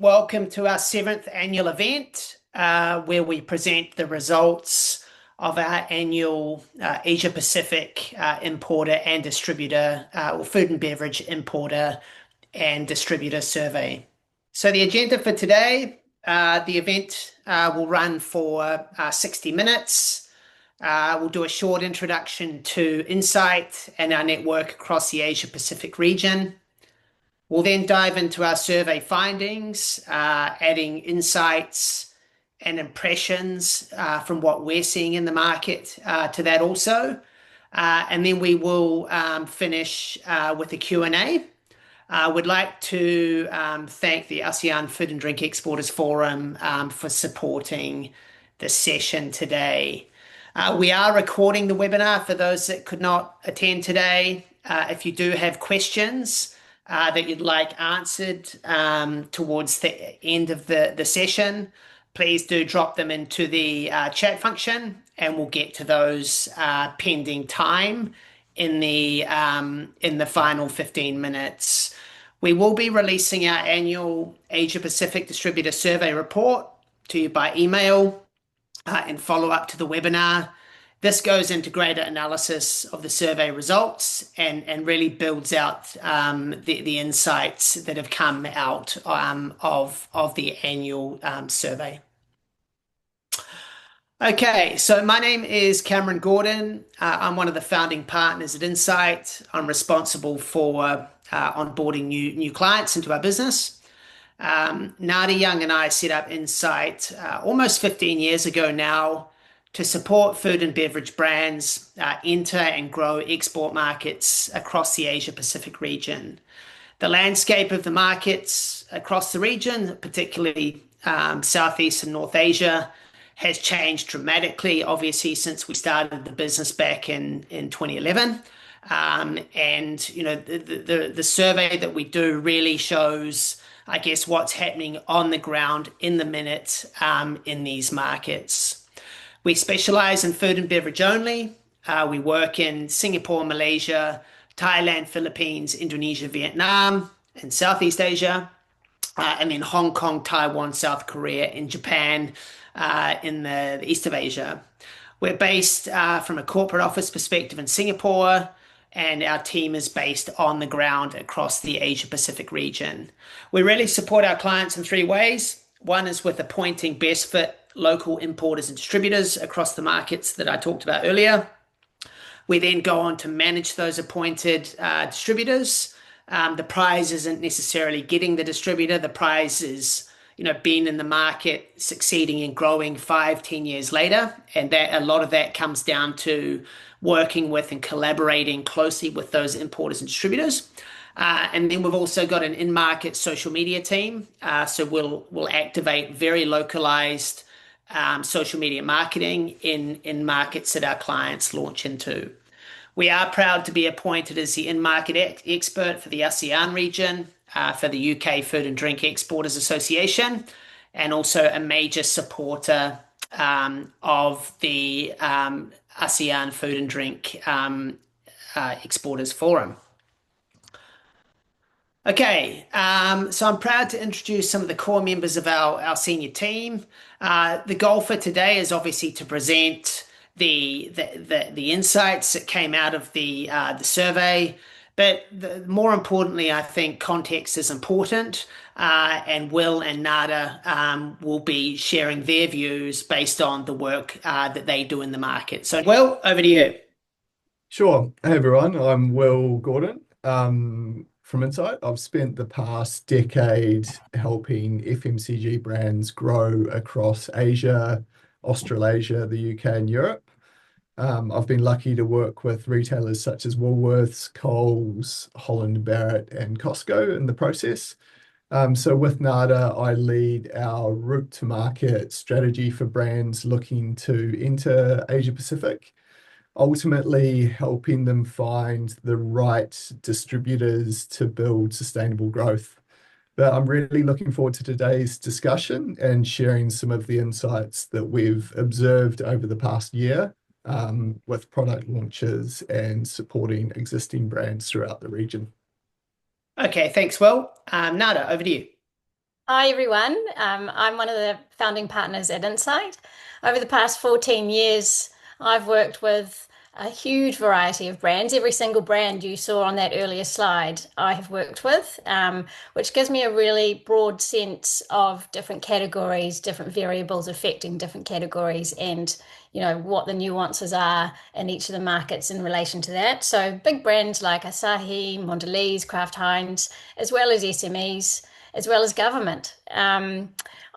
Welcome to our seventh annual event, where we present the results of our annual Asia Pacific importer and distributor, or food and beverage importer and distributor survey. So the agenda for today, the event will run for 60 minutes. We'll do a short introduction to Incite and our network across the Asia Pacific region. We'll then dive into our survey findings, adding insights and impressions from what we're seeing in the market to that also. And then we will finish with a Q&A. We'd like to thank the ASEAN Food and Drink Exporters Forum for supporting the session today. We are recording the webinar for those that could not attend today. If you do have questions that you'd like answered towards the end of the session, please do drop them into the chat function, and we'll get to those pending time in the final 15 minutes. We will be releasing our annual Asia Pacific Distributor Survey report to you by email in follow up to the webinar. This goes into greater analysis of the survey results and really builds out the insights that have come out of the annual survey. Okay, so my name is Cameron Gordon. I'm one of the founding partners at Incite. I'm responsible for onboarding new clients into our business. Nada Young and I set up Incite almost 15 years ago now to support food and beverage brands enter and grow export markets across the Asia Pacific region. The landscape of the markets across the region, particularly Southeast and North Asia, has changed dramatically, obviously, since we started the business back in 2011. And you know, the survey that we do really shows, I guess, what's happening on the ground in the minute in these markets. We specialize in food and beverage only. We work in Singapore, Malaysia, Thailand, Philippines, Indonesia, Vietnam, and Southeast Asia, and then Hong Kong, Taiwan, South Korea, and Japan in the east of Asia. We're based from a corporate office perspective in Singapore, and our team is based on the ground across the Asia Pacific region. We really support our clients in three ways. One is with appointing best fit local importers and distributors across the markets that I talked about earlier. We then go on to manage those appointed distributors. The prize isn't necessarily getting the distributor. The prize is, you know, being in the market, succeeding and growing 5-10 years later. And that a lot of that comes down to working with and collaborating closely with those importers and distributors. And then we've also got an in-market social media team. So we'll activate very localized social media marketing in markets that our clients launch into. We are proud to be appointed as the in-market expert for the ASEAN region, for the UK Food and Drink Exporters Association, and also a major supporter of the ASEAN Food and Drink Exporters Forum. Okay, so I'm proud to introduce some of the core members of our senior team. The goal for today is obviously to present the insights that came out of the survey, but more importantly, I think context is important, and Will and Nada will be sharing their views based on the work that they do in the market. So Will, over to you. Sure. Hey everyone, I'm Will Gordon from Incite. I've spent the past decade helping FMCG brands grow across Asia, Australasia, the UK, and Europe. I've been lucky to work with retailers such as Woolworths, Coles, Holland Barrett, and Costco in the process. So with Nada, I lead our route to market strategy for brands looking to enter Asia Pacific, ultimately helping them find the right distributors to build sustainable growth. But I'm really looking forward to today's discussion and sharing some of the insights that we've observed over the past year with product launches and supporting existing brands throughout the region. Okay, thanks, Will. Nada, over to you. Hi everyone. I'm one of the founding partners at Incite. Over the past 14 years, I've worked with a huge variety of brands. Every single brand you saw on that earlier slide, I have worked with, which gives me a really broad sense of different categories, different variables affecting different categories, and what the nuances are in each of the markets in relation to that. So big brands like Asahi, Mondelez, Kraft Heinz, as well as SMEs as well as government.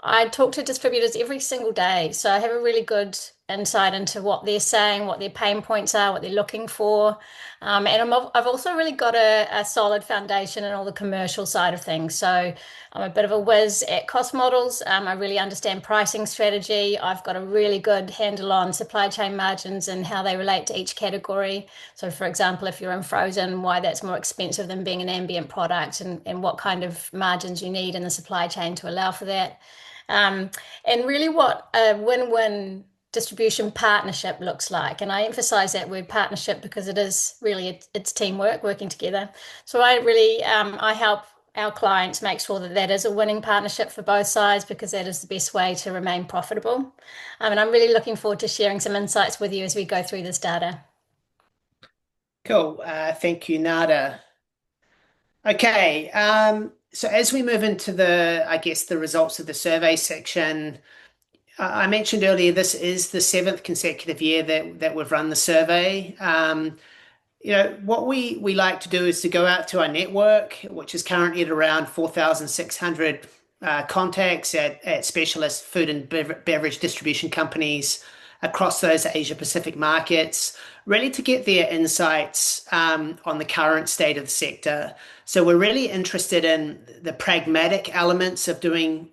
I talk to distributors every single day, so I have a really good insight into what they're saying, what their pain points are, what they're looking for. I've also really got a solid foundation in all the commercial side of things. So I'm a bit of a whiz at cost models. I really understand pricing strategy. I've got a really good handle on supply chain margins and how they relate to each category. So, for example, if you're in frozen, why that's more expensive than being an ambient product, and what kind of margins you need in the supply chain to allow for that. Um, and really, what a win-win distribution partnership looks like. And I emphasize that word partnership because it is really it's teamwork, working together. So I help our clients make sure that that is a winning partnership for both sides because that is the best way to remain profitable. And I'm really looking forward to sharing some insights with you as we go through this data. Cool. Thank you, Nada. Okay. So as we move into I guess, the results of the survey section, I mentioned earlier this is the seventh consecutive year that we've run the survey. What we like to do is to go out to our network, which is currently at around 4,600 contacts at specialist food and beverage distribution companies across those Asia Pacific markets, really to get their insights on the current state of the sector. So we're really interested in the pragmatic elements of doing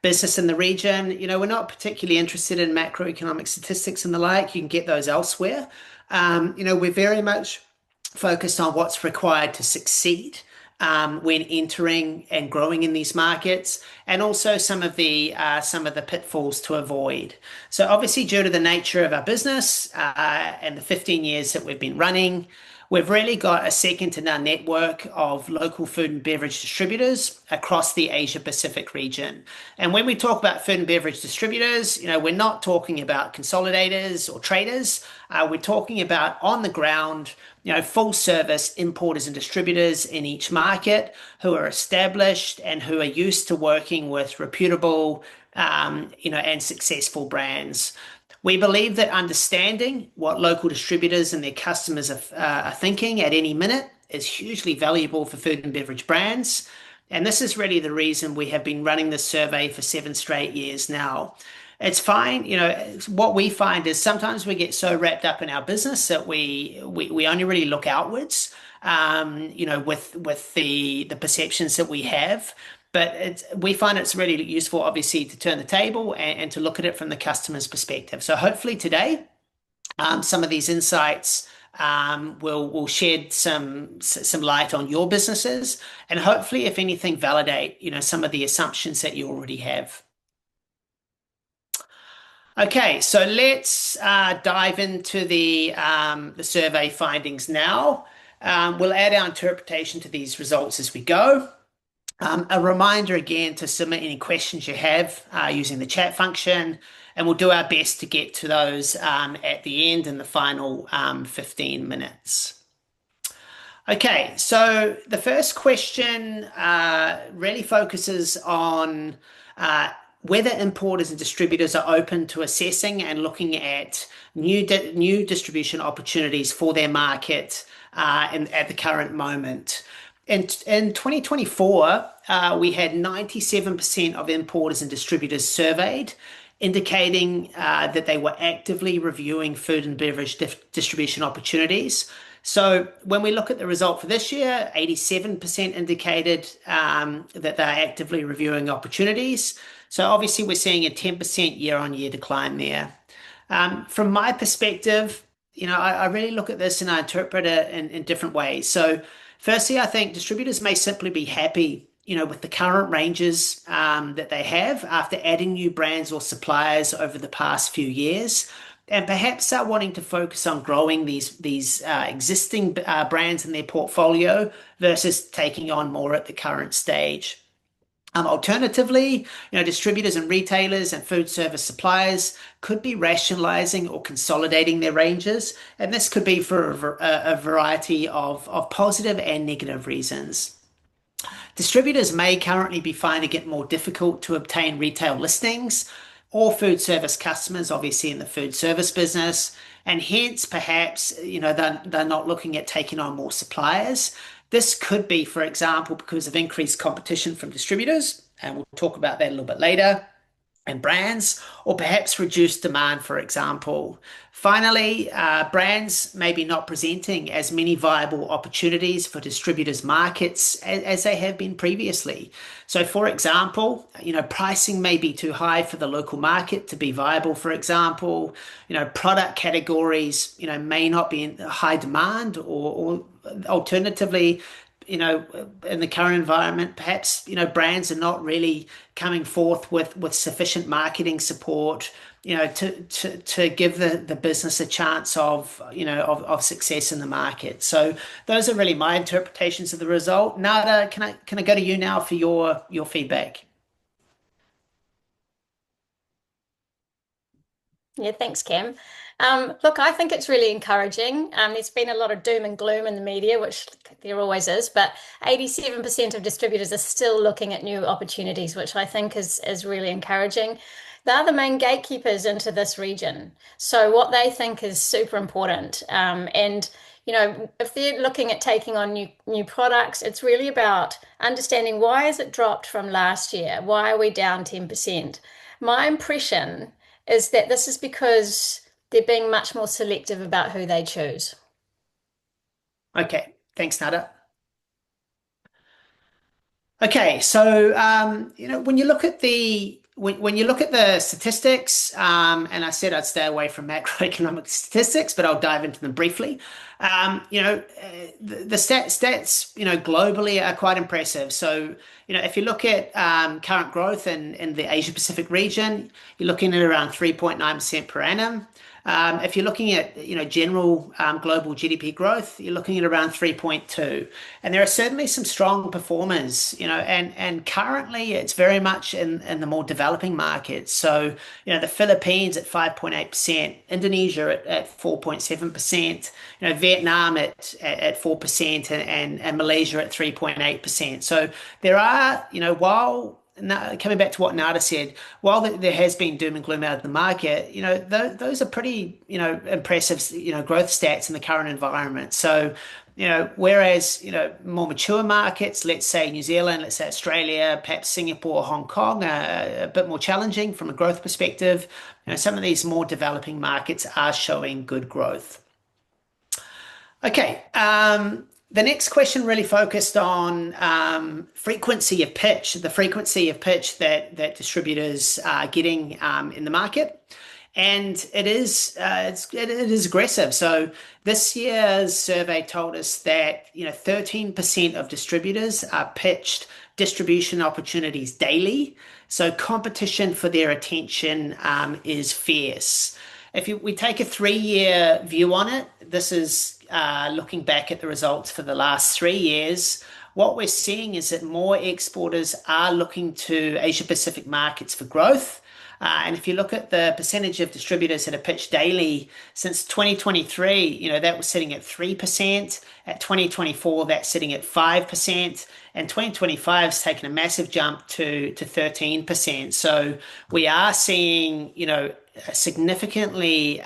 business in the region. We're not particularly interested in macroeconomic statistics and the like. You can get those elsewhere. We're very much focused on what's required to succeed when entering and growing in these markets, and also some of the pitfalls to avoid. So obviously, due to the nature of our business and the 15 years that we've been running, we've really got a second to none network of local food and beverage distributors across the Asia Pacific region. And when we talk about food and beverage distributors, we're not talking about consolidators or traders. We're talking about on the ground, full service importers and distributors in each market who are established and who are used to working with reputable, and successful brands. We believe that understanding what local distributors and their customers are thinking at any minute is hugely valuable for food and beverage brands. And this is really the reason we have been running this survey for 7 straight years now. It's fine. What we find is sometimes we get so wrapped up in our business that we only really look outwards, with the perceptions that we have. But we find it's really useful, obviously, to turn the table and to look at it from the customer's perspective. So hopefully today, some of these insights will shed some light on your businesses, and hopefully, if anything, validate some of the assumptions that you already have. Okay, so let's dive into the survey findings now. We'll add our interpretation to these results as we go. A reminder again to submit any questions you have using the chat function, and we'll do our best to get to those at the end in the final 15 minutes. Okay, so the first question really focuses on whether importers and distributors are open to assessing and looking at new distribution opportunities for their market at the current moment. In 2024, we had 97% of importers and distributors surveyed, indicating that they were actively reviewing food and beverage distribution opportunities. So when we look at the result for this year, 87% indicated that they're actively reviewing opportunities. So obviously we're seeing a 10% year-on-year decline there. From my perspective, I really look at this and I interpret it in different ways. So firstly, I think distributors may simply be happy, with the current ranges that they have after adding new brands or suppliers over the past few years, and perhaps are wanting to focus on growing these existing brands in their portfolio versus taking on more at the current stage. Alternatively, distributors and retailers and food service suppliers could be rationalizing or consolidating their ranges, and this could be for a variety of positive and negative reasons. Distributors may currently be finding it more difficult to obtain retail listings or food service customers, obviously in the food service business, and hence perhaps they're not looking at taking on more suppliers. This could be, for example, because of increased competition from distributors, and we'll talk about that a little bit later, and brands, or perhaps reduced demand, for example. Finally, brands may be not presenting as many viable opportunities for distributors' markets as they have been previously. So, for example, pricing may be too high for the local market to be viable, for example. Product categories, may not be in high demand, or alternatively, in the current environment, perhaps, brands are not really coming forth with sufficient marketing support, to give the business a chance of success in the market. So those are really my interpretations of the result. Nada, can I go to you now for your feedback? Yeah, thanks, Cam. Look, I think it's really encouraging. There's been a lot of doom and gloom in the media, which there always is, but 87% of distributors are still looking at new opportunities, which I think is really encouraging. They're the main gatekeepers into this region. So what they think is super important. And if they're looking at taking on new products, it's really about understanding why has it dropped from last year? Why are we down 10%? My impression is that this is because they're being much more selective about who they choose. Okay, thanks, Nada. Okay, so when you look at the statistics, and I said I'd stay away from macroeconomic statistics, but I'll dive into them briefly. The stats, globally are quite impressive. So, if you look at current growth in the Asia Pacific region, you're looking at around 3.9% per annum. If you're looking at general global GDP growth, you're looking at around 3.2, and there are certainly some strong performers. And currently it's very much in the more developing markets. So the Philippines at 5.8%, Indonesia at 4.7%, Vietnam at 4%, and Malaysia at 3.8%. So there are, while coming back to what Nada said, while there has been doom and gloom out of the market, those are pretty, impressive, growth stats in the current environment. So, whereas, more mature markets, let's say New Zealand, let's say Australia, perhaps Singapore, Hong Kong, are a bit more challenging from a growth perspective. Some of these more developing markets are showing good growth. Okay, the next question really focused on frequency of pitch, the frequency of pitch that distributors are getting in the market, and it is aggressive. So this year's survey told us that 13% of distributors are pitched distribution opportunities daily. So competition for their attention is fierce. If we take a 3-year view on it, this is looking back at the results for the last 3 years. What we're seeing is that more exporters are looking to Asia Pacific markets for growth. And if you look at the percentage of distributors that are pitched daily since 2023, that was sitting at 3%. At 2024, that's sitting at 5%. And 2025 has taken a massive jump to 13%. So we are seeing, significantly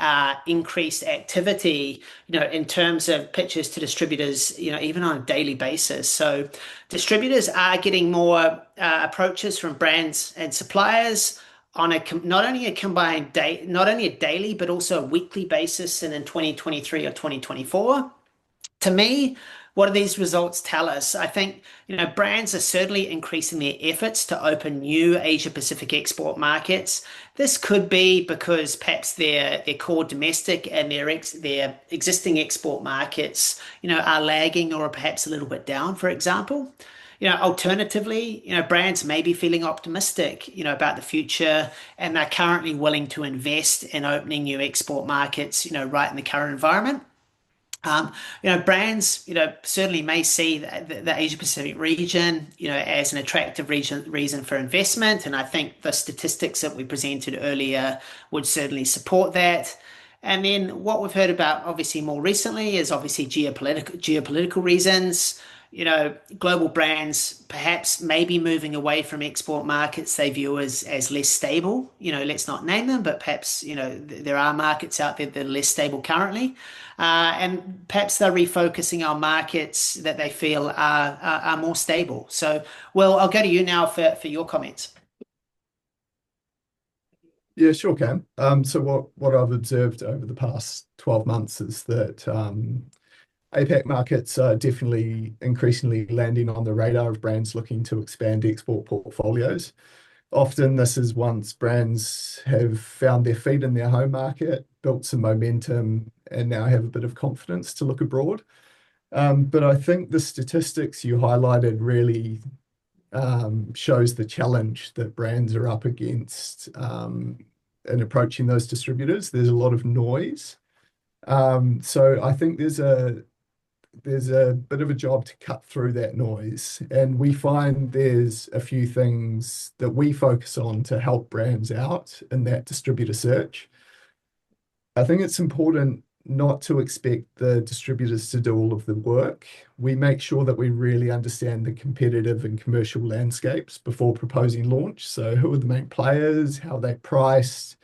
increased activity, in terms of pitches to distributors, even on a daily basis. So distributors are getting more approaches from brands and suppliers on not only a daily, but also a weekly basis, and in 2023 or 2024. To me, what do these results tell us? I think, brands are certainly increasing their efforts to open new Asia Pacific export markets. This could be because perhaps their core domestic and their existing export markets, are lagging or perhaps a little bit down, for example. Alternatively, brands may be feeling optimistic, about the future, and they're currently willing to invest in opening new export markets, right in the current environment. Brands, certainly may see the Asia Pacific region, as an attractive reason for investment. And I think the statistics that we presented earlier would certainly support that. And then what we've heard about obviously more recently is obviously geopolitical reasons. Global brands perhaps maybe moving away from export markets they view as less stable. Let's not name them, but perhaps, there are markets out there that are less stable currently. And perhaps they're refocusing on markets that they feel are more stable. So, Will, I'll go to you now for your comments. Yeah, sure, Cam. So what I've observed over the past 12 months is that APAC markets are definitely increasingly landing on the radar of brands looking to expand export portfolios. Often this is once brands have found their feet in their home market, built some momentum, and now have a bit of confidence to look abroad. But I think the statistics you highlighted really shows the challenge that brands are up against in approaching those distributors. There's a lot of noise. So I think there's a bit of a job to cut through that noise. And we find there's a few things that we focus on to help brands out in that distributor search. I think it's important not to expect the distributors to do all of the work. We make sure that we really understand the competitive and commercial landscapes before proposing launch. So who are the main players, how they priced,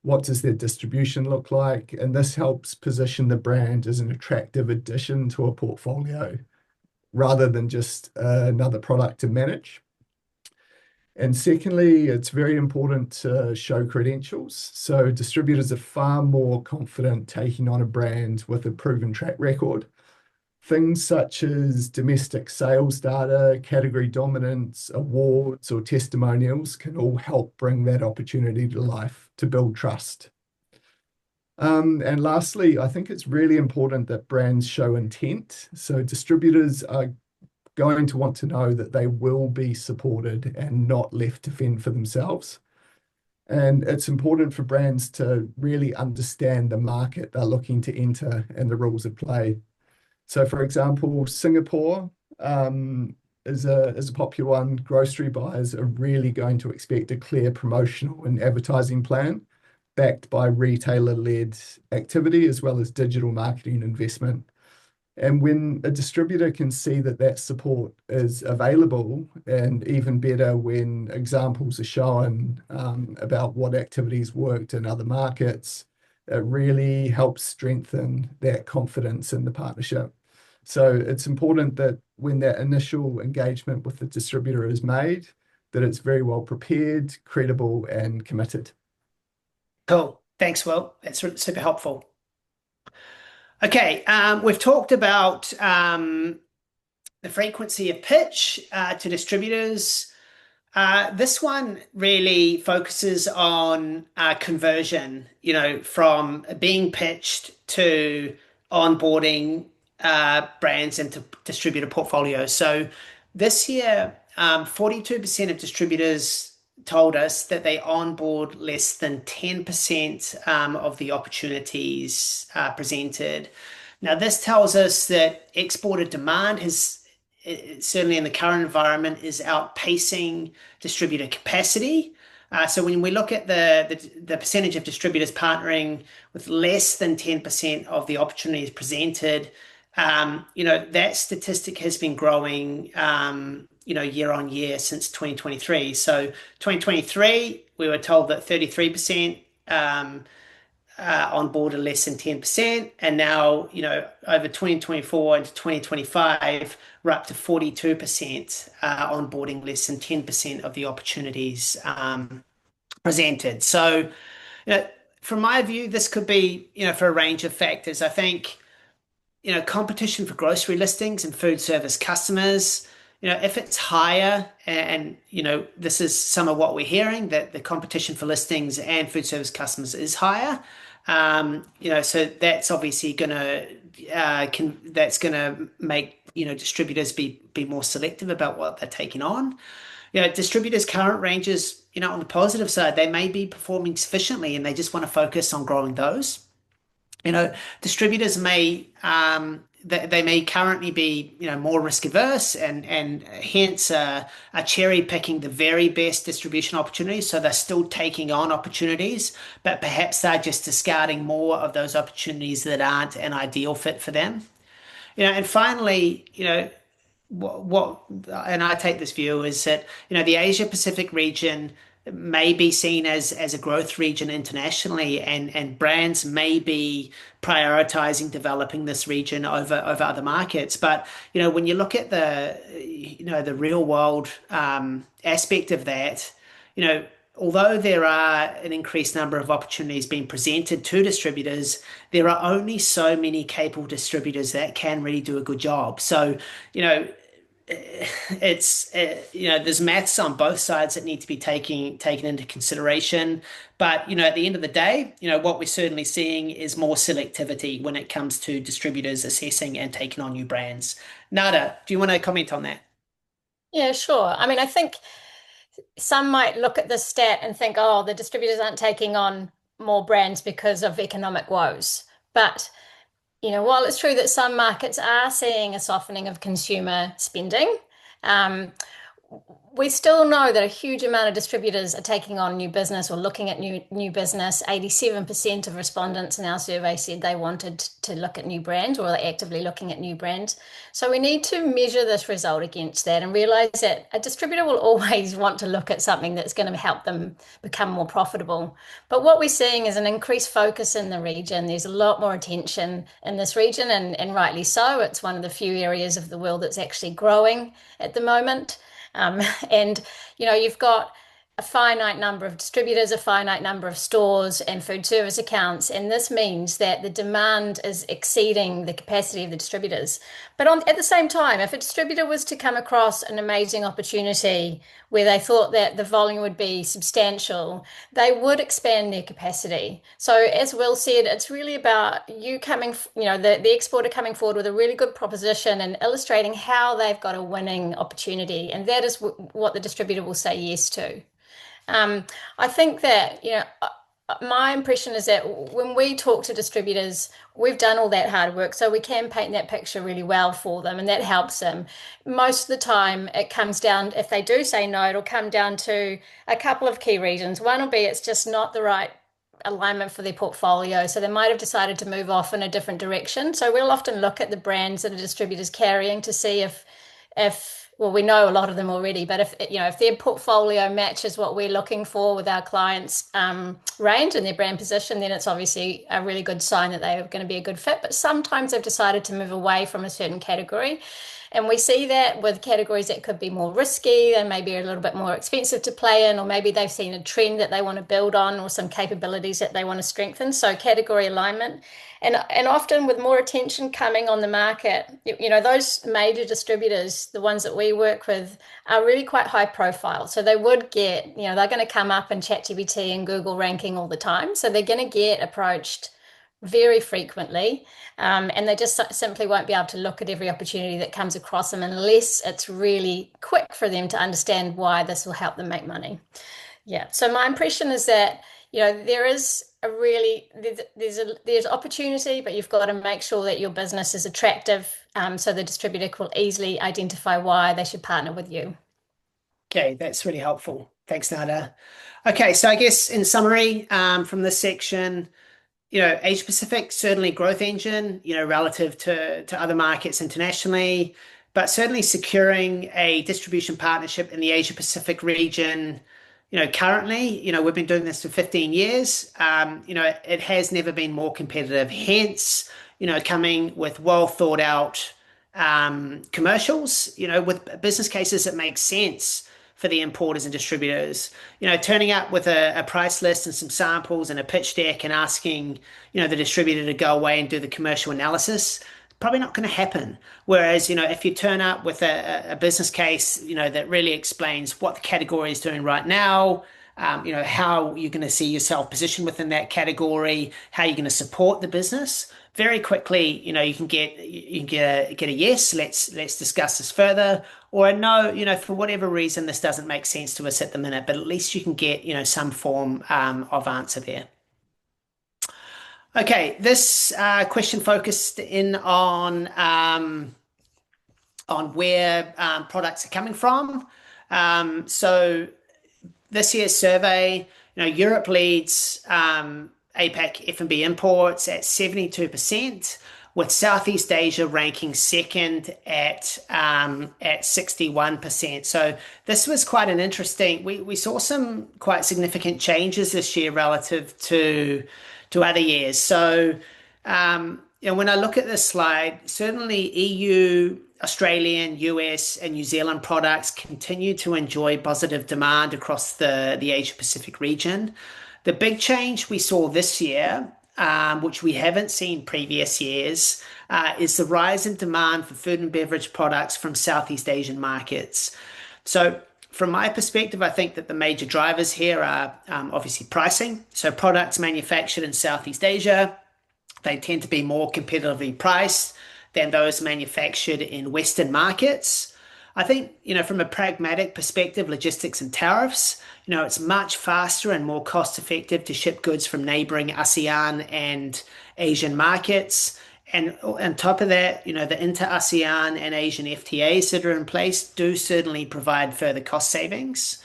what does their distribution look like? And this helps position the brand as an attractive addition to a portfolio rather than just another product to manage. And secondly, it's very important to show credentials. So distributors are far more confident taking on a brand with a proven track record. Things such as domestic sales data, category dominance, awards, or testimonials can all help bring that opportunity to life to build trust. And lastly, I think it's really important that brands show intent. So distributors are going to want to know that they will be supported and not left to fend for themselves. And it's important for brands to really understand the market they're looking to enter and the rules of play. So, for example, Singapore is a popular one. Grocery buyers are really going to expect a clear promotional and advertising plan backed by retailer-led activity as well as digital marketing investment. And when a distributor can see that that support is available, and even better when examples are shown about what activities worked in other markets, it really helps strengthen that confidence in the partnership. So it's important that when that initial engagement with the distributor is made, that it's very well prepared, credible, and committed. Cool. Thanks, Will. That's super helpful. Okay, we've talked about the frequency of pitch to distributors. This one really focuses on conversion, from being pitched to onboarding brands into distributor portfolios. So this year, 42% of distributors told us that they onboard less than 10% of the opportunities presented. Now, this tells us that exporter demand has, certainly in the current environment, is outpacing distributor capacity. So when we look at the percentage of distributors partnering with less than 10% of the opportunities presented, that statistic has been growing year on year since 2023. So 2023, we were told that 33% on board are less than 10%. And now, over 2024 into 2025, we're up to 42% onboarding less than 10% of the opportunities presented. So, from my view, this could be, for a range of factors. I think, competition for grocery listings and food service customers, if it's higher, and this is some of what we're hearing, that the competition for listings and food service customers is higher. So that's obviously gonna make distributors be more selective about what they're taking on. Distributors' current ranges, on the positive side, they may be performing sufficiently, and they just want to focus on growing those. You know, distributors may they may currently be, more risk averse and hence are cherry picking the very best distribution opportunities. So they're still taking on opportunities, but perhaps they're just discarding more of those opportunities that aren't an ideal fit for them. And finally, what and I take this view is that the Asia Pacific region may be seen as a growth region internationally, and brands may be prioritizing developing this region over other markets. But when you look at the real world aspect of that, you know although there are an increased number of opportunities being presented to distributors, there are only so many capable distributors that can really do a good job. So, you know, there's maths on both sides that need to be taken into consideration. But at the end of the day, what we're certainly seeing is more selectivity when it comes to distributors assessing and taking on new brands. Nada, do you want to comment on that? Yeah, sure. I mean, I think some might look at this stat and think, oh, the distributors aren't taking on more brands because of economic woes. But while it's true that some markets are seeing a softening of consumer spending, um, we still know that a huge amount of distributors are taking on new business or looking at new business. 87% of respondents in our survey said they wanted to look at new brands or are actively looking at new brands. So we need to measure this result against that and realize that a distributor will always want to look at something that's going to help them become more profitable. But what we're seeing is an increased focus in the region. There's a lot more attention in this region, and rightly so. It's one of the few areas of the world that's actually growing at the moment. Um, and you've got a finite number of distributors, a finite number of stores and food service accounts, and this means that the demand is exceeding the capacity of the distributors. But at the same time, if a distributor was to come across an amazing opportunity where they thought that the volume would be substantial, they would expand their capacity. So as Will said, it's really about you coming, the exporter coming forward with a really good proposition and illustrating how they've got a winning opportunity. And that is what the distributor will say yes to. I think that, my impression is that when we talk to distributors, we've done all that hard work, so we can paint that picture really well for them, and that helps them. Most of the time, it comes down, if they do say no, it'll come down to a couple of key reasons. One will be it's just not the right alignment for their portfolio, so they might have decided to move off in a different direction. So we'll often look at the brands that a distributor's carrying to see if well, we know a lot of them already, but if their portfolio matches what we're looking for with our clients' range and their brand position, then it's obviously a really good sign that they are going to be a good fit. But sometimes they've decided to move away from a certain category. And we see that with categories that could be more risky and maybe a little bit more expensive to play in, or maybe they've seen a trend that they want to build on or some capabilities that they want to strengthen. So category alignment. And often with more attention coming on the market, those major distributors, the ones that we work with, are really quite high profile. So they would get, they're going to come up in ChatGPT and Google ranking all the time. So they're going to get approached very frequently, and they just simply won't be able to look at every opportunity that comes across them unless it's really quick for them to understand why this will help them make money. Yeah. So my impression is that there is there's opportunity, but you've got to make sure that your business is attractive, so the distributor will easily identify why they should partner with you. Okay, that's really helpful. Thanks, Nada. Okay, so I guess in summary, from this section, Asia Pacific, certainly growth engine, relative to other markets internationally, but certainly securing a distribution partnership in the Asia Pacific region. Currently, we've been doing this for 15 years. It has never been more competitive. Hence, coming with well thought out commercials, with business cases that make sense for the importers and distributors. Turning up with a price list and some samples and a pitch deck and asking, the distributor to go away and do the commercial analysis, probably not going to happen. Whereas, if you turn up with a business case, that really explains what the category is doing right now, how you're going to see yourself positioned within that category, how you're going to support the business, very quickly, you can get a yes, let's discuss this further, or a no, for whatever reason, this doesn't make sense to us at the minute, but at least you can get, some form of answer there. Okay, this question focused in on where products are coming from. So this year's survey, Europe leads APAC F&B imports at 72%, with Southeast Asia ranking second at 61%. So this was quite an interesting. We saw some quite significant changes this year relative to other years. So when I look at this slide, certainly EU, Australian, US, and New Zealand products continue to enjoy positive demand across the Asia Pacific region. The big change we saw this year, which we haven't seen previous years, is the rise in demand for food and beverage products from Southeast Asian markets. So from my perspective, I think that the major drivers here are obviously pricing. So products manufactured in Southeast Asia, they tend to be more competitively priced than those manufactured in Western markets. I think, from a pragmatic perspective, logistics and tariffs, it's much faster and more cost effective to ship goods from neighboring ASEAN and Asian markets. And on top of that, the inter-ASEAN and Asian FTAs that are in place do certainly provide further cost savings.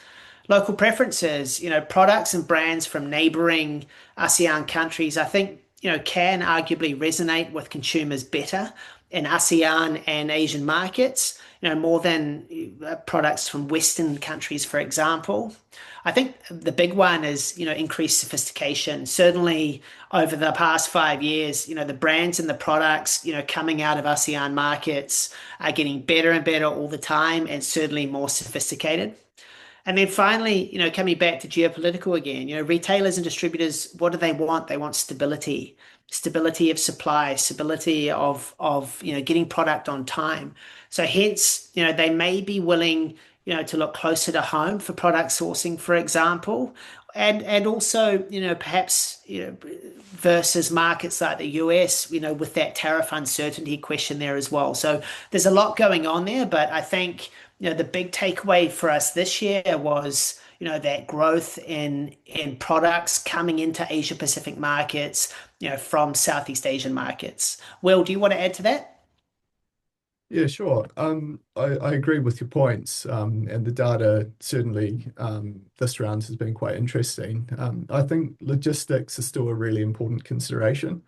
Local preferences, products and brands from neighboring ASEAN countries, I think, can arguably resonate with consumers better in ASEAN and Asian markets, more than products from Western countries, for example. I think the big one is, increased sophistication. Certainly over the past 5 years, the brands and the products, coming out of ASEAN markets are getting better and better all the time and certainly more sophisticated. And then finally, coming back to geopolitical again, retailers and distributors, what do they want? They want stability, stability of supply, stability of getting product on time. So hence, they may be willing, to look closer to home for product sourcing, for example, and also, perhaps, versus markets like the US, with that tariff uncertainty question there as well. So there's a lot going on there, but I think, the big takeaway for us this year was, that growth in products coming into Asia Pacific markets, from Southeast Asian markets. Will, do you want to add to that? Yeah, sure. I agree with your points, and the data certainly this round has been quite interesting. I think logistics is still a really important consideration.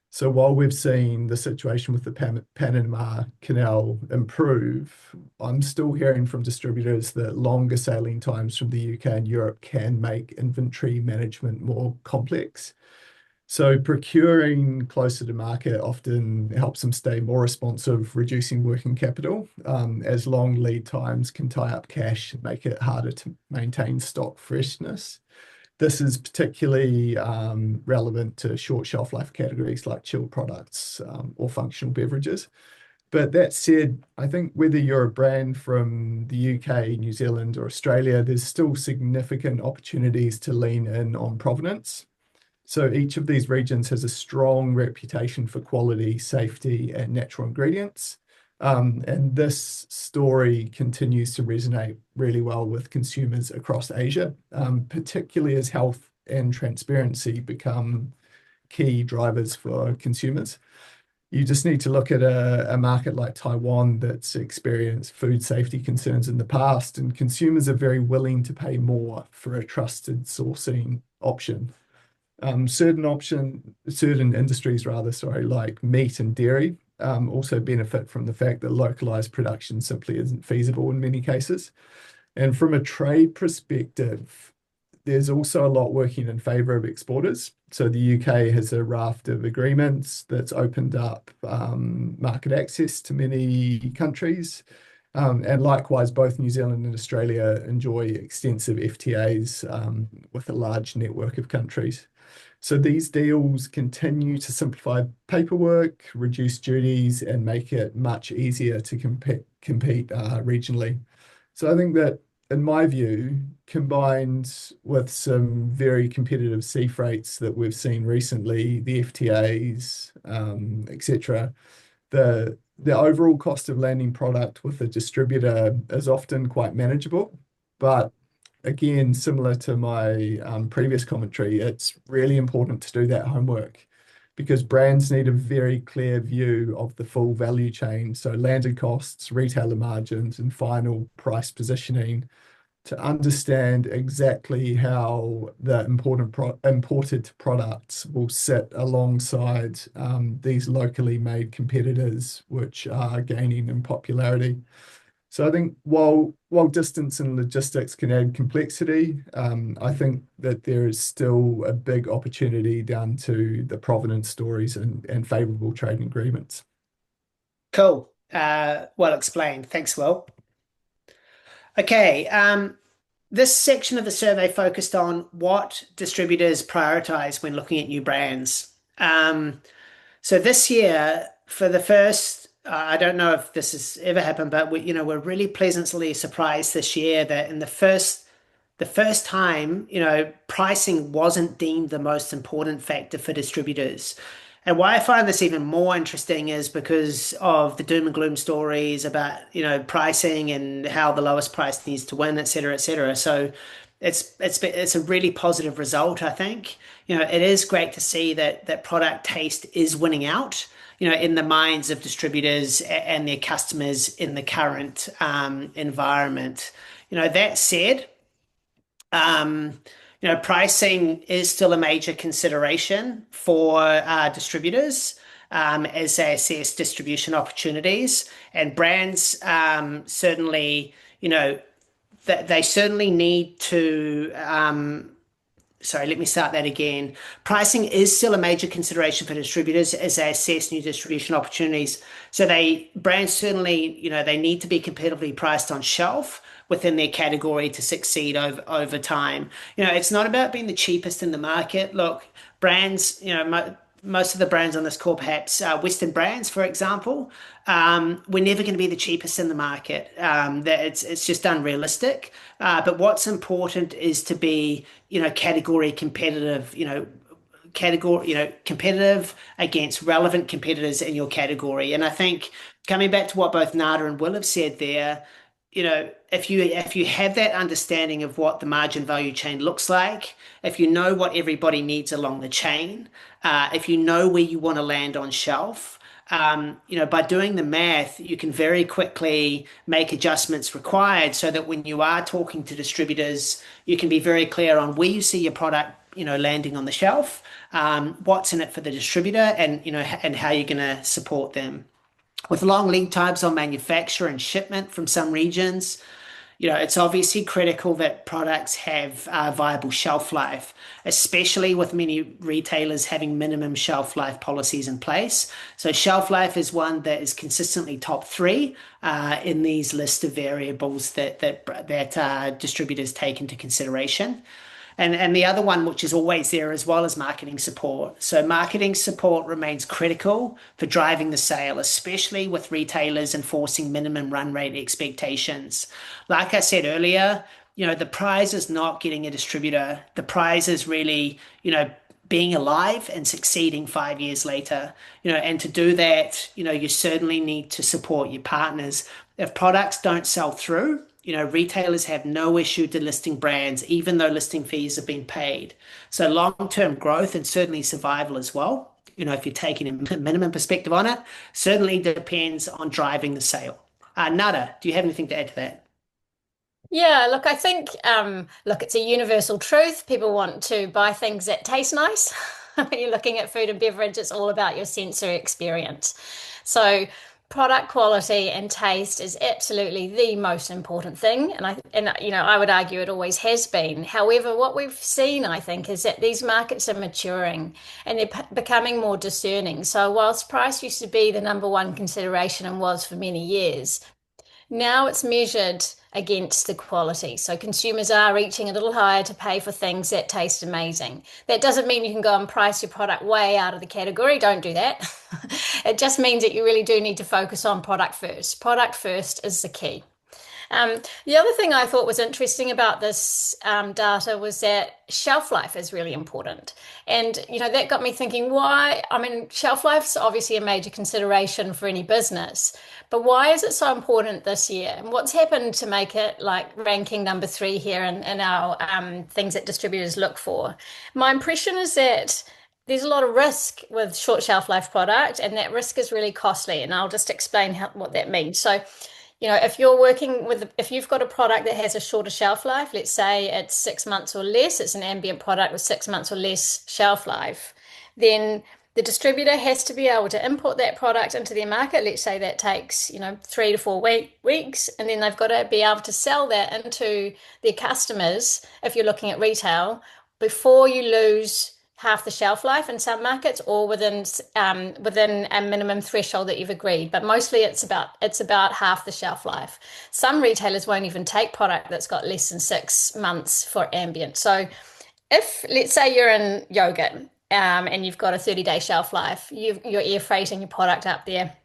So while we've seen the situation with the Panama Canal improve, I'm still hearing from distributors that longer sailing times from the UK and Europe can make inventory management more complex. So procuring closer to market often helps them stay more responsive, reducing working capital, as long lead times can tie up cash and make it harder to maintain stock freshness. This is particularly relevant to short shelf life categories like chilled products or functional beverages. But that said, I think whether you're a brand from the UK, New Zealand, or Australia, there's still significant opportunities to lean in on provenance. So each of these regions has a strong reputation for quality, safety, and natural ingredients. And this story continues to resonate really well with consumers across Asia, particularly as health and transparency become key drivers for consumers. You just need to look at a market like Taiwan that's experienced food safety concerns in the past, and consumers are very willing to pay more for a trusted sourcing option. Certain industries like meat and dairy, also benefit from the fact that localized production simply isn't feasible in many cases. And from a trade perspective, there's also a lot working in favor of exporters. So the UK has a raft of agreements that's opened up market access to many countries. And likewise, both New Zealand and Australia enjoy extensive FTAs with a large network of countries. So these deals continue to simplify paperwork, reduce duties, and make it much easier to compete regionally. So I think that, in my view, combined with some very competitive sea freights that we've seen recently, the FTAs, etc., the overall cost of landing product with a distributor is often quite manageable. But again, similar to my previous commentary, it's really important to do that homework. because brands need a very clear view of the full value chain. So landed costs, retailer margins, and final price positioning to understand exactly how the imported products will sit alongside these locally made competitors, which are gaining in popularity. So I think while distance and logistics can add complexity, I think that there is still a big opportunity down to the provenance stories and favourable trading agreements. Cool. Well explained. Thanks, Will. Okay. This section of the survey focused on what distributors prioritize when looking at new brands. So this year, for the first, I don't know if this has ever happened, but we're really pleasantly surprised this year that in the first time, pricing wasn't deemed the most important factor for distributors. And why I find this even more interesting is because of the doom and gloom stories about, pricing and how the lowest price needs to win, et cetera, et cetera. So it's a really positive result, I think. It is great to see that product taste is winning out, in the minds of distributors and their customers in the current environment. That said, pricing is still a major consideration for distributors as they assess distribution opportunities, and brands certainly, they certainly need to. Sorry, let me start that again. Pricing is still a major consideration for distributors as they assess new distribution opportunities. So brands certainly, they need to be competitively priced on shelf within their category to succeed over time. It's not about being the cheapest in the market. Look, brands, most of the brands on this call, perhaps Western brands, for example, we're never going to be the cheapest in the market. It's just unrealistic. But what's important is to be, category competitive, competitive against relevant competitors in your category. And I think coming back to what both Nada and Will have said there, if you have that understanding of what the margin value chain looks like, if you know what everybody needs along the chain, if you know where you want to land on shelf, by doing the math, you can very quickly make adjustments required so that when you are talking to distributors, you can be very clear on where you see your product, landing on the shelf, what's in it for the distributor, and how you're going to support them. With long lead times on manufacture and shipment from some regions, it's obviously critical that products have viable shelf life, especially with many retailers having minimum shelf life policies in place. So shelf life is one that is consistently top three in these list of variables that distributors take into consideration. And the other one, which is always there as well, is marketing support. So marketing support remains critical for driving the sale, especially with retailers enforcing minimum run rate expectations. Like I said earlier, the prize is not getting a distributor. The prize is really, being alive and succeeding 5 years later. And to do that, you certainly need to support your partners. If products don't sell through, retailers have no issue delisting brands, even though listing fees have been paid. So long-term growth and certainly survival as well, if you're taking a minimum perspective on it, certainly depends on driving the sale. Nada, do you have anything to add to that? Yeah, look, I think, it's a universal truth. People want to buy things that taste nice. When you're looking at food and beverage, it's all about your sensory experience. So product quality and taste is absolutely the most important thing, and I would argue it always has been. However, what we've seen, I think, is that these markets are maturing and they're becoming more discerning. So whilst price used to be the number one consideration and was for many years, now it's measured against the quality. So consumers are reaching a little higher to pay for things that taste amazing. That doesn't mean you can go and price your product way out of the category. Don't do that. It just means that you really do need to focus on product first. Product first is the key. The other thing I thought was interesting about this data was that shelf life is really important. And, that got me thinking why, shelf life is obviously a major consideration for any business, but why is it so important this year? And what's happened to make it like ranking number 3 here in our things that distributors look for? My impression is that there's a lot of risk with short shelf life product, and that risk is really costly. And I'll just explain what that means. So, if you're working with, if you've got a product that has a shorter shelf life, let's say it's 6 months or less, it's an ambient product with 6 months or less shelf life, then the distributor has to be able to import that product into their market. Let's say that takes, 3 to 4 weeks, and then they've got to be able to sell that into their customers, if you're looking at retail, before you lose half the shelf life in some markets, or within a minimum threshold that you've agreed. But mostly it's about half the shelf life. Some retailers won't even take product that's got less than 6 months for ambient. So if, let's say, you're in yogurt, and you've got a 30-day shelf life, you're air freighting your product up there.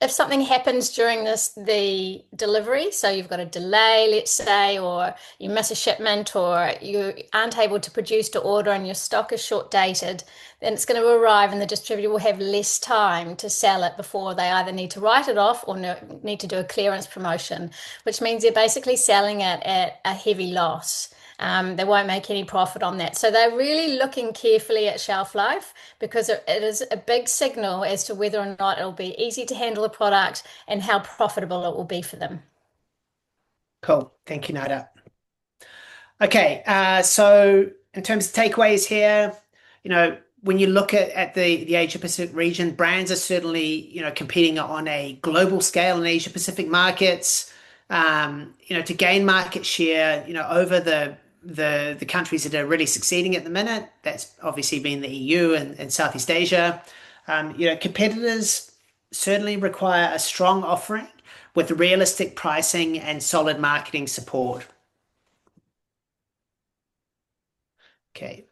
If something happens during the delivery, so you've got a delay, let's say, or you miss a shipment, or you aren't able to produce to order and your stock is short dated, then it's going to arrive and the distributor will have less time to sell it before they either need to write it off or need to do a clearance promotion, which means they're basically selling it at a heavy loss. They won't make any profit on that. So they're really looking carefully at shelf life, because it is a big signal as to whether or not it'll be easy to handle the product and how profitable it will be for them. Cool. Thank you, Nada. Okay, so in terms of takeaways here, when you look at the Asia Pacific region, brands are certainly, competing on a global scale in Asia Pacific markets, to gain market share, over the countries that are really succeeding at the minute. That's obviously been the EU and Southeast Asia. Competitors certainly require a strong offering with realistic pricing and solid marketing support. Okay.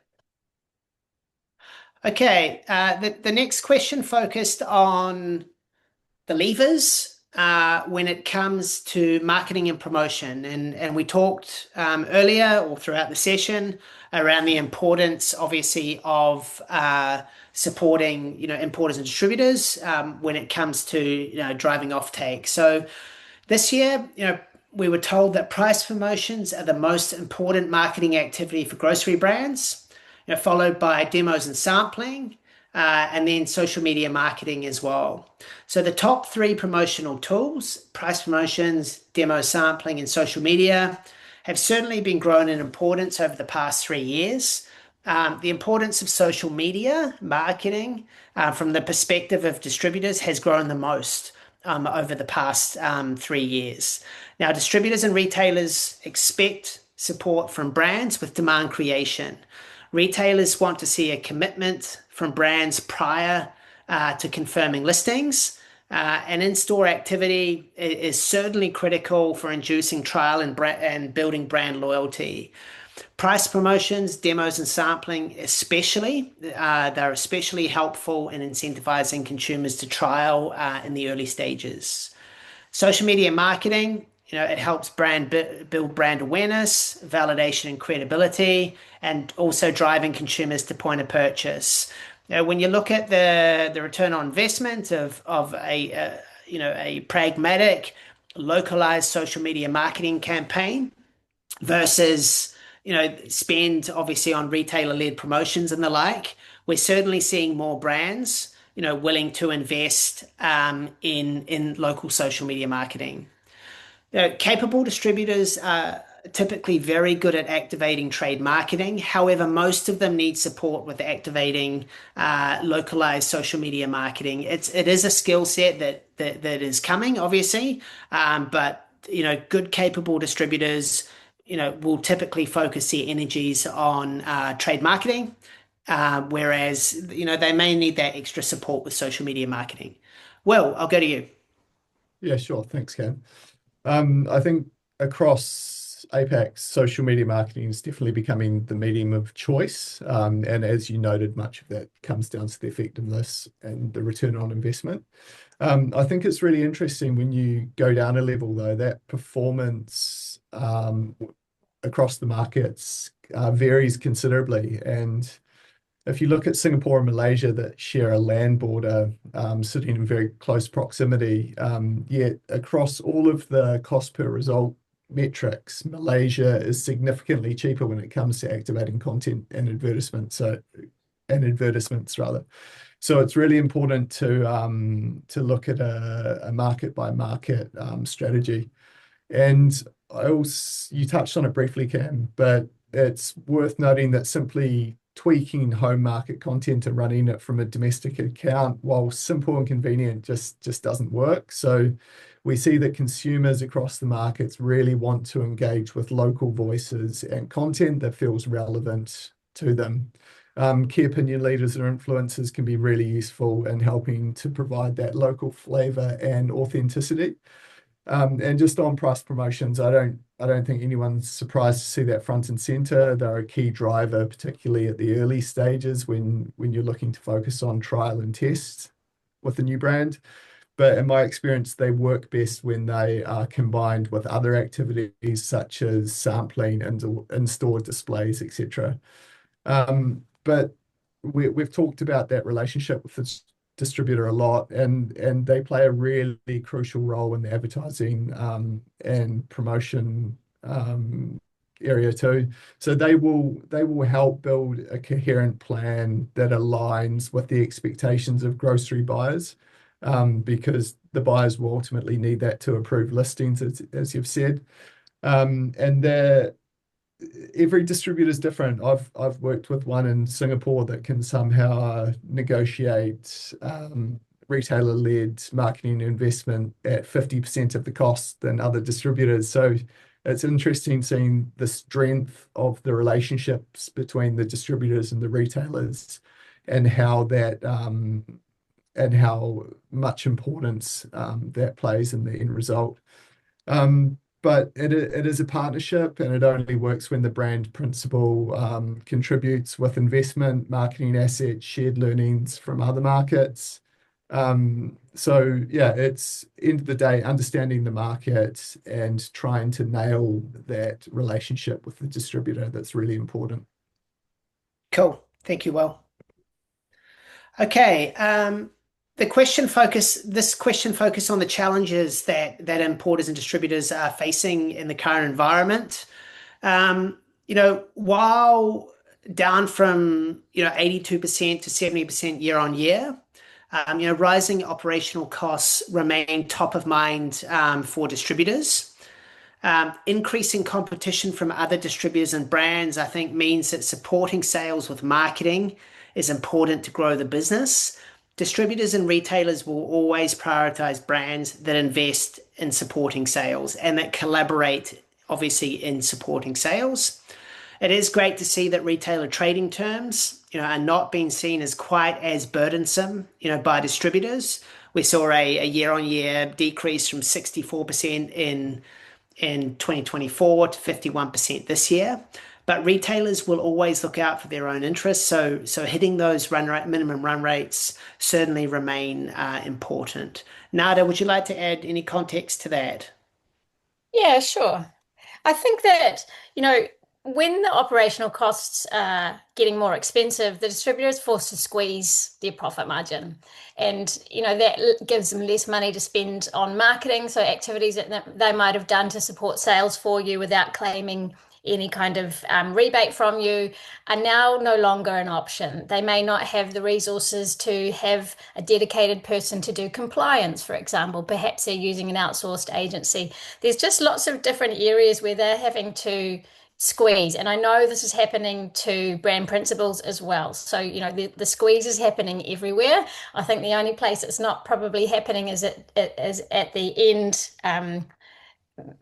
Okay, the next question focused on the levers when it comes to marketing and promotion. And we talked earlier or throughout the session around the importance, obviously, of supporting, importers and distributors when it comes to, driving offtake. So this year, we were told that price promotions are the most important marketing activity for grocery brands, followed by demos and sampling, and then social media marketing as well. So the top 3 promotional tools, price promotions, demo sampling, and social media, have certainly been growing in importance over the past 3 years. The importance of social media marketing from the perspective of distributors has grown the most over the past 3 years. Now, distributors and retailers expect support from brands with demand creation. Retailers want to see a commitment from brands prior to confirming listings. And in-store activity is certainly critical for inducing trial and building brand loyalty. Price promotions, demos, and sampling they're especially helpful in incentivizing consumers to trial in the early stages. Social media marketing, it helps build brand awareness, validation, and credibility, and also driving consumers to point of purchase. When you look at the return on investment of a pragmatic, localized social media marketing campaign versus spend obviously on retailer-led promotions and the like, we're certainly seeing more brands willing to invest in local social media marketing. Capable distributors are typically very good at activating trade marketing. However, most of them need support with activating localized social media marketing. It is a skill set that is coming, obviously, but good capable distributors will typically focus their energies on trade marketing, whereas they may need that extra support with social media marketing. Will, I'll go to you. Yeah, sure. Thanks, Cam. I think across APAC, social media marketing is definitely becoming the medium of choice. And as you noted, much of that comes down to the effectiveness and the return on investment. I think it's really interesting when you go down a level, though, that performance across the markets varies considerably. And if you look at Singapore and Malaysia that share a land border sitting in very close proximity, yet across all of the cost per result metrics, Malaysia is significantly cheaper when it comes to activating content and advertisement. So and advertisements rather. So it's really important to look at a market by market strategy. And you touched on it briefly, Cam, but it's worth noting that simply tweaking home market content and running it from a domestic account, while simple and convenient, just doesn't work. So we see that consumers across the markets really want to engage with local voices and content that feels relevant to them. Key opinion leaders or influencers can be really useful in helping to provide that local flavor and authenticity. And just on price promotions, I don't think anyone's surprised to see that front and center. They're a key driver, particularly at the early stages when you're looking to focus on trial and test with a new brand. But in my experience, they work best when they are combined with other activities such as sampling and in-store displays, etc. But we've talked about that relationship with the distributor a lot, and they play a really crucial role in the advertising and promotion area too. So they will help build a coherent plan that aligns with the expectations of grocery buyers, because the buyers will ultimately need that to approve listings, as you've said. And every distributor is different. I've worked with one in Singapore that can somehow negotiate retailer-led marketing investment at 50% of the cost than other distributors. So it's interesting seeing the strength of the relationships between the distributors and the retailers, and how much importance that plays in the end result. But it is a partnership, and it only works when the brand principal contributes with investment, marketing assets, shared learnings from other markets. So yeah, it's end of the day, understanding the market and trying to nail that relationship with the distributor that's really important. Cool. Thank you, Will. Okay. This question focus on the challenges that importers and distributors are facing in the current environment. While down from 82% to 70% year on year, rising operational costs remain top of mind for distributors. Increasing competition from other distributors and brands, I think, means that supporting sales with marketing is important to grow the business. Distributors and retailers will always prioritize brands that invest in supporting sales and that collaborate, obviously, in supporting sales. It is great to see that retailer trading terms, are not being seen as quite as burdensome, by distributors. We saw a year-on-year decrease from 64% in 2024 to 51% this year. But retailers will always look out for their own interests. So hitting those minimum run rates certainly remain important. Nada, would you like to add any context to that? Yeah, sure. I think that, when the operational costs are getting more expensive, the distributor is forced to squeeze their profit margin. And, that gives them less money to spend on marketing. So activities that they might have done to support sales for you without claiming any kind of rebate from you are now no longer an option. They may not have the resources to have a dedicated person to do compliance, for example. Perhaps they're using an outsourced agency. There's just lots of different areas where they're having to squeeze. And I know this is happening to brand principals as well. So, the squeeze is happening everywhere. I think the only place it's not probably happening is at the end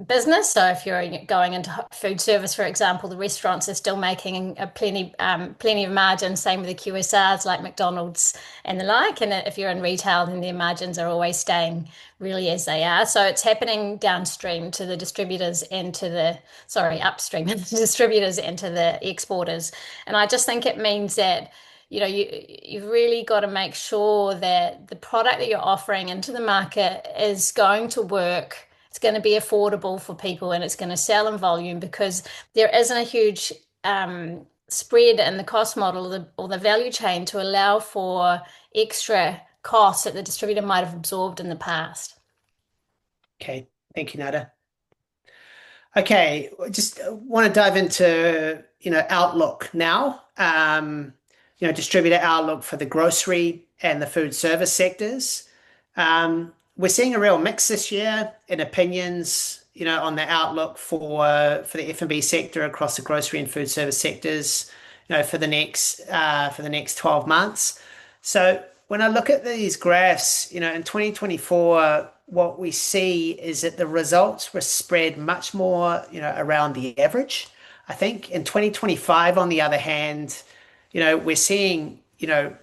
business. So if you're going into food service, for example, the restaurants are still making plenty of margin. Same with the QSRs like McDonald's and the like. And if you're in retail, then their margins are always staying really as they are. So it's happening downstream to the distributors and upstream to the distributors and to the exporters. And I just think it means that you've really got to make sure that the product that you're offering into the market is going to work. It's going to be affordable for people, and it's going to sell in volume, because there isn't a huge spread in the cost model or the value chain to allow for extra costs that the distributor might have absorbed in the past. Okay, thank you, Nada. Okay, just want to dive into outlook now. distributor outlook for the grocery and the food service sectors. We're seeing a real mix this year in opinions, on the outlook for the F&B sector across the grocery and food service sectors, for the next 12 months. So when I look at these graphs, in 2024, what we see is that the results were spread much more, around the average. I think in 2025, on the other hand, we're seeing,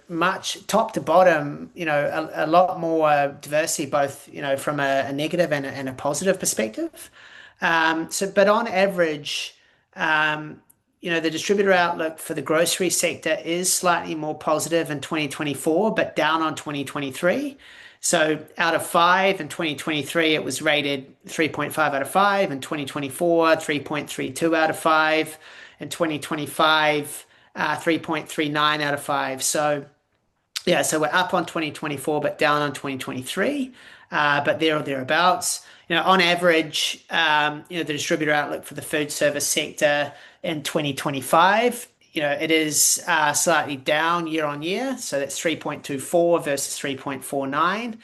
much top to bottom, a lot more diversity, both, from a negative and a positive perspective. But on average, the distributor outlook for the grocery sector is slightly more positive in 2024, but down on 2023. So out of 5 in 2023, it was rated 3.5 out of 5. In 2024, 3.32 out of 5. In 2025, 3.39 out of 5. So yeah, so we're up on 2024, but down on 2023, but there or thereabouts. On average, the distributor outlook for the food service sector in 2025, it is slightly down year on year. So that's 3.24 versus 3.49.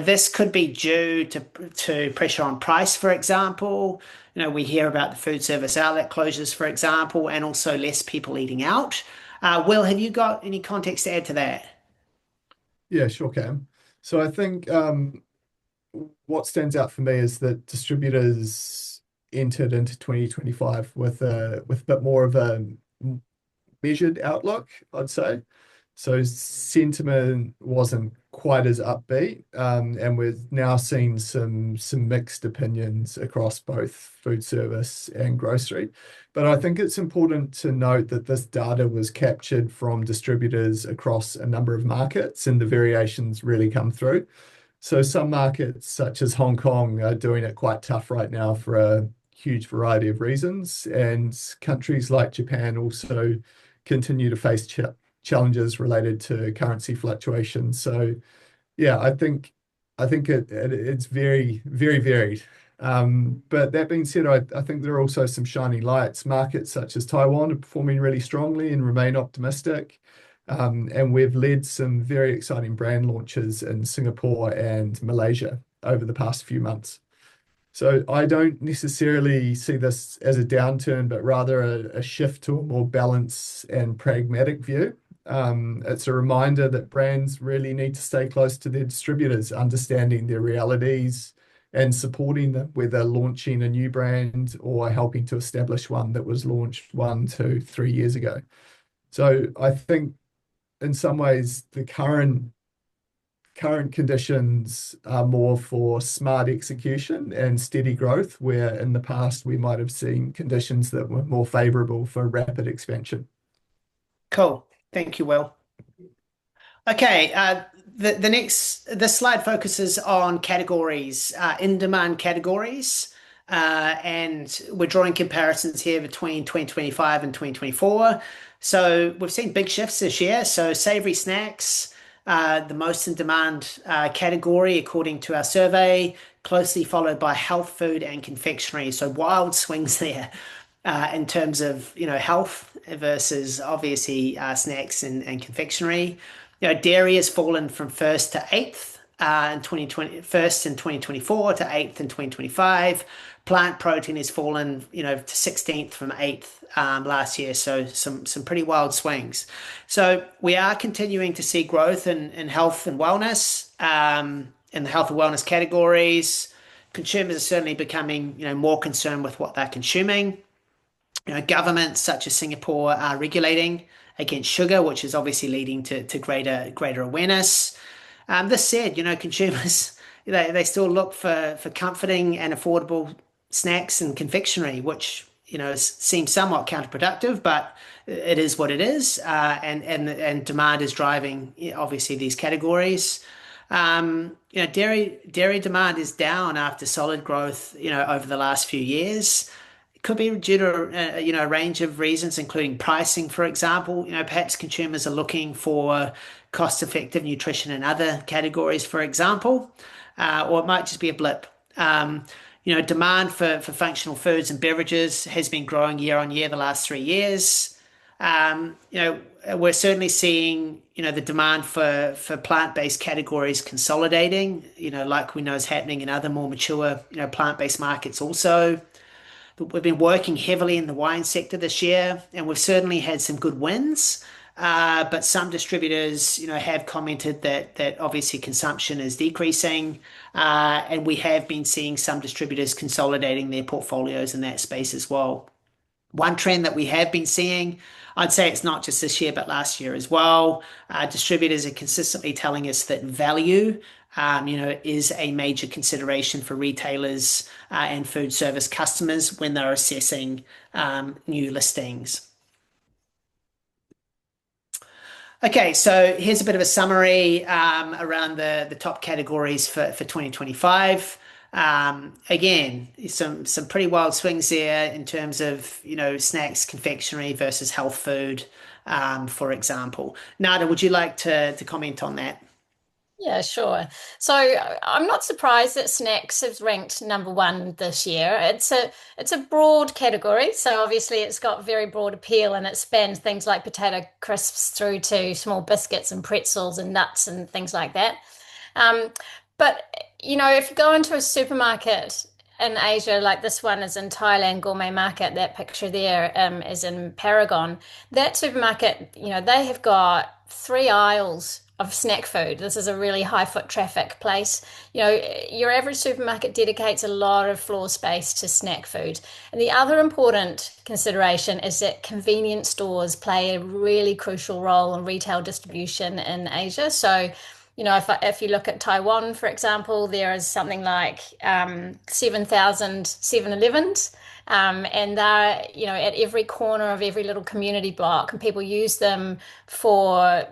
This could be due to pressure on price, for example. We hear about the food service outlet closures, for example, and also less people eating out. Will, have you got any context to add to that? Yeah, sure, Cam. So I think what stands out for me is that distributors entered into 2025 with a bit more of a measured outlook, I'd say. So sentiment wasn't quite as upbeat, and we're now seeing some mixed opinions across both food service and grocery. But I think it's important to note that this data was captured from distributors across a number of markets, and the variations really come through. So some markets, such as Hong Kong, are doing it quite tough right now for a huge variety of reasons, and countries like Japan also continue to face challenges related to currency fluctuations. So yeah, I think it's very, very varied. But that being said, I think there are also some shining lights. Markets such as Taiwan are performing really strongly and remain optimistic. And we've led some very exciting brand launches in Singapore and Malaysia over the past few months. So I don't necessarily see this as a downturn, but rather a shift to a more balanced and pragmatic view. It's a reminder that brands really need to stay close to their distributors, understanding their realities and supporting them, whether launching a new brand or helping to establish one that was launched 1, 2, 3 years ago. So I think in some ways the current conditions are more for smart execution and steady growth, where in the past we might have seen conditions that were more favorable for rapid expansion. Cool. Thank you, Will. Okay, this slide focuses on categories, in-demand categories, and we're drawing comparisons here between 2025 and 2024. So we've seen big shifts this year. So savory snacks, the most in-demand category according to our survey, closely followed by health food and confectionery. So wild swings there in terms of health versus obviously snacks and confectionery. Dairy has fallen from first to eighth in 2020, first in 2024 to eighth in 2025. Plant protein has fallen, to 16th from 8th last year. So some pretty wild swings. So we are continuing to see growth in health and wellness, in the health and wellness categories. Consumers are certainly becoming, more concerned with what they're consuming. Governments such as Singapore are regulating against sugar, which is obviously leading to greater awareness. This said, consumers they still look for comforting and affordable snacks and confectionery, which seems somewhat counterproductive, but it is what it is, and demand is driving obviously these categories. Dairy demand is down after solid growth over the last few years. Could be due to a range of reasons, including pricing, for example. Perhaps consumers are looking for cost-effective nutrition in other categories, for example, or it might just be a blip. Demand for functional foods and beverages has been growing year on year the last 3 years. We're certainly seeing, the demand for plant-based categories consolidating, like we know is happening in other more mature, plant-based markets also. But we've been working heavily in the wine sector this year, and we've certainly had some good wins. But some distributors, have commented that obviously consumption is decreasing, and we have been seeing some distributors consolidating their portfolios in that space as well. One trend that we have been seeing, I'd say it's not just this year, but last year as well. Distributors are consistently telling us that value, is a major consideration for retailers and food service customers when they're assessing new listings. Okay, so here's a bit of a summary around the top categories for 2025. Again, some pretty wild swings there in terms of, snacks, confectionery versus health food, for example. Nada, would you like to comment on that? Yeah, sure. So I'm not surprised that snacks have ranked number one this year. It's a broad category, so obviously it's got very broad appeal and it spans things like potato crisps through to small biscuits and pretzels and nuts and things like that. Um, but if you go into a supermarket in Asia, like this one is in Thailand Gourmet Market, that picture there is in Paragon. That supermarket, they have got 3 aisles of snack food. This is a really high foot traffic place. Your average supermarket dedicates a lot of floor space to snack food. And the other important consideration is that convenience stores play a really crucial role in retail distribution in Asia. So, if you look at Taiwan, for example, there is something like 7,000 7-Elevens. And they're, at every corner of every little community block, and people use them for,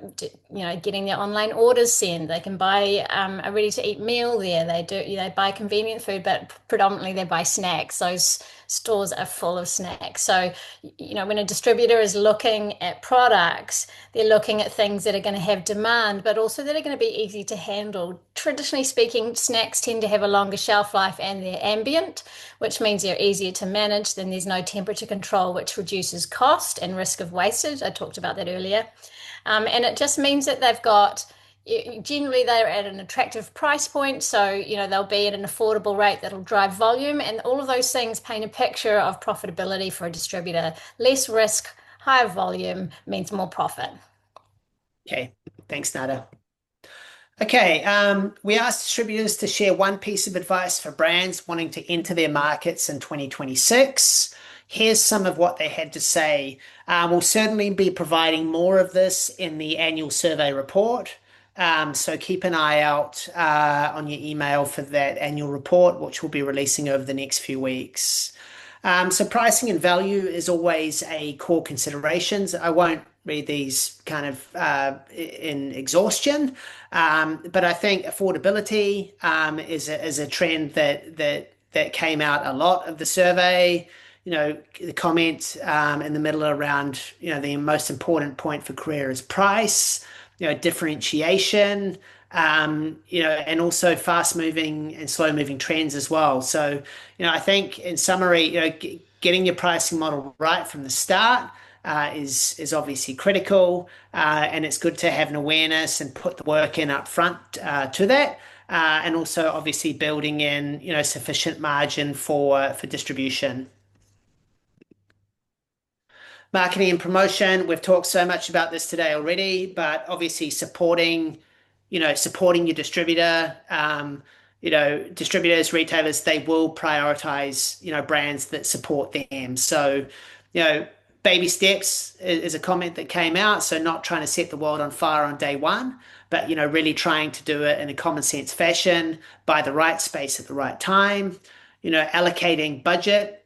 getting their online orders sent. They can buy a ready-to-eat meal there. They buy convenient food, but predominantly they buy snacks. Those stores are full of snacks. So, when a distributor is looking at products, they're looking at things that are going to have demand, but also that are going to be easy to handle. Traditionally speaking, snacks tend to have a longer shelf life and they're ambient, which means they're easier to manage. Then there's no temperature control, which reduces cost and risk of wastage. I talked about that earlier. And it just means that generally they're at an attractive price point. So, they'll be at an affordable rate that'll drive volume. And all of those things paint a picture of profitability for a distributor. Less risk, higher volume means more profit. Okay, thanks, Nada. Okay, we asked distributors to share one piece of advice for brands wanting to enter their markets in 2026. Here's some of what they had to say. We'll certainly be providing more of this in the annual survey report. So keep an eye out on your email for that annual report, which we'll be releasing over the next few weeks. So pricing and value is always a core considerations. I won't read these kind of in exhaustion, but I think affordability is a trend that came out a lot of the survey. The comment in the middle around, the most important point for career is price, differentiation, and also fast moving and slow moving trends as well. So, I think in summary, getting your pricing model right from the start is obviously critical, and it's good to have an awareness and put the work in up front to that, and also obviously building in sufficient margin for distribution. Marketing and promotion, we've talked so much about this today already, but obviously supporting your distributor. Distributors, retailers, they will prioritize, brands that support them. So, baby steps is a comment that came out. So not trying to set the world on fire on day one, but, really trying to do it in a common sense fashion, buy the right space at the right time, allocating budget,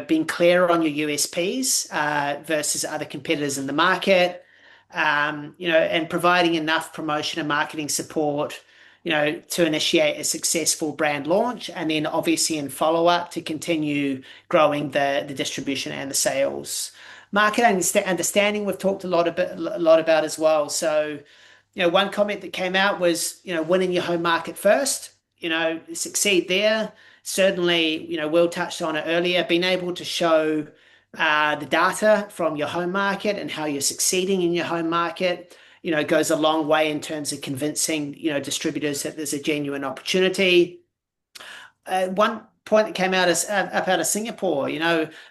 being clear on your USPs versus other competitors in the market, and providing enough promotion and marketing support, to initiate a successful brand launch, and then obviously in follow-up to continue growing the distribution and the sales. Market understanding, we've talked a lot about as well. So, one comment that came out was, winning your home market first, succeed there. Certainly, Will touched on it earlier, being able to show the data from your home market and how you're succeeding in your home market, goes a long way in terms of convincing, distributors that there's a genuine opportunity. One point that came out up out of Singapore,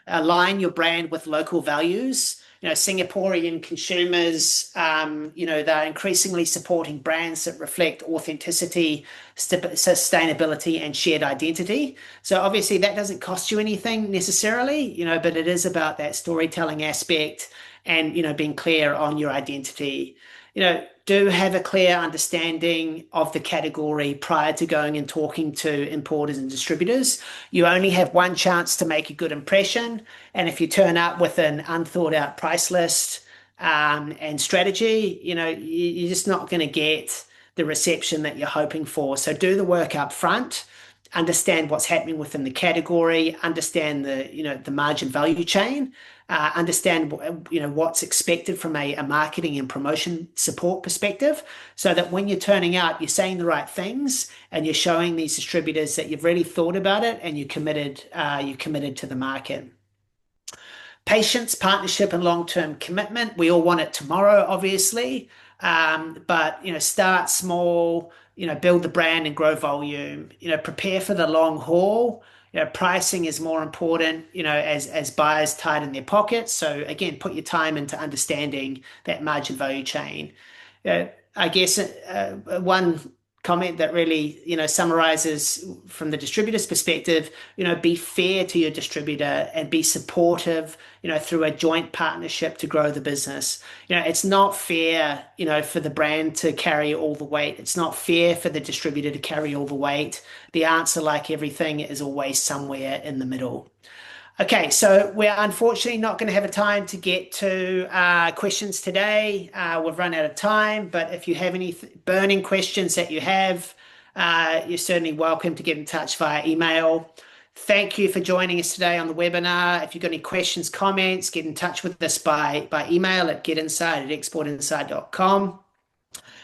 align your brand with local values. Singaporean consumers, they're increasingly supporting brands that reflect authenticity, sustainability, and shared identity. So obviously that doesn't cost you anything necessarily, but it is about that storytelling aspect and, being clear on your identity. Do have a clear understanding of the category prior to going and talking to importers and distributors. You only have one chance to make a good impression. And if you turn up with an unthought out price list and strategy, you're just not going to get the reception that you're hoping for. So do the work up front, understand what's happening within the category, understand the margin value chain, understand what's expected from a marketing and promotion support perspective, so that when you're turning up, you're saying the right things and you're showing these distributors that you've really thought about it and you're committed to the market. Patience, partnership, and long-term commitment. We all want it tomorrow, obviously, but start small. Build the brand and grow volume. Prepare for the long haul. Pricing is more important, as buyers tighten their pockets. So again, put your time into understanding that margin value chain. I guess one comment that really, summarizes from the distributor's perspective, be fair to your distributor and be supportive, through a joint partnership to grow the business. It's not fair, for the brand to carry all the weight. It's not fair for the distributor to carry all the weight. The answer, like everything, is always somewhere in the middle. Okay, so we're unfortunately not going to have a time to get to questions today. We've run out of time, but if you have any burning questions that you have, you're certainly welcome to get in touch via email. Thank you for joining us today on the webinar. If you've got any questions, comments, get in touch with us by email at getinsight@exportinsight.com.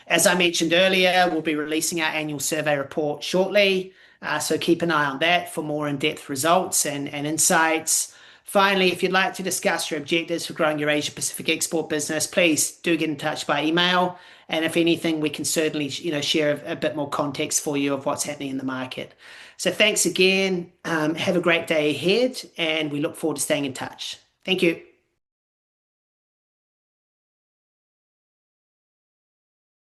As I mentioned earlier, we'll be releasing our annual survey report shortly. So keep an eye on that for more in-depth results and insights. Finally, if you'd like to discuss your objectives for growing your Asia Pacific export business, please do get in touch by email. And if anything, we can certainly share a bit more context for you of what's happening in the market. So thanks again. Have a great day ahead, and we look forward to staying in touch. Thank you.